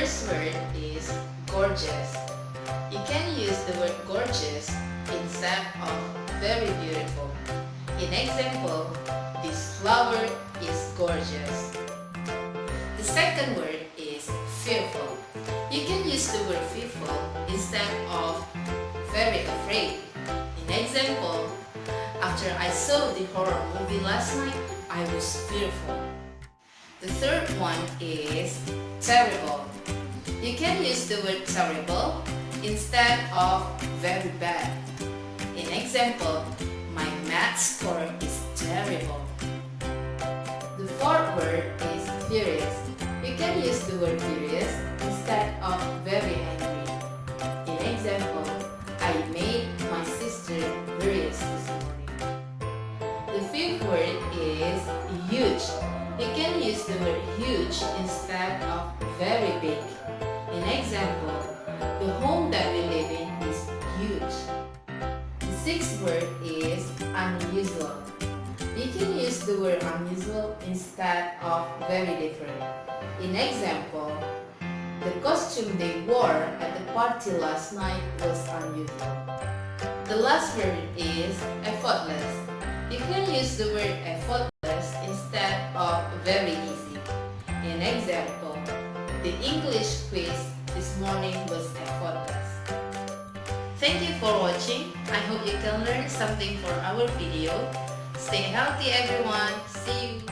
first word is gorgeous. You can use the word gorgeous instead of very beautiful. In example, this flower is gorgeous. The second word is fearful. You can use the word fearful instead of very afraid. In example, after I saw the horror movie last night, I was fearful. The third one is terrible. You can use the word terrible instead of very bad. In example, my math score is terrible. The fourth word is furious. You can use the word furious instead of very angry. In example, I made my sister furious this morning. The fifth word is huge. You can use the word huge instead of very big. In example, the home that we live in is huge. The sixth word is unusual. You can use the word unusual instead of very different. In example, the costume they wore at the party last night was unusual. The last word is effortless. You can use the word effortless instead of very easy. In example, the English quiz this morning was effortless. Thank you for watching. I hope you can learn something for our video. Stay healthy everyone. See you.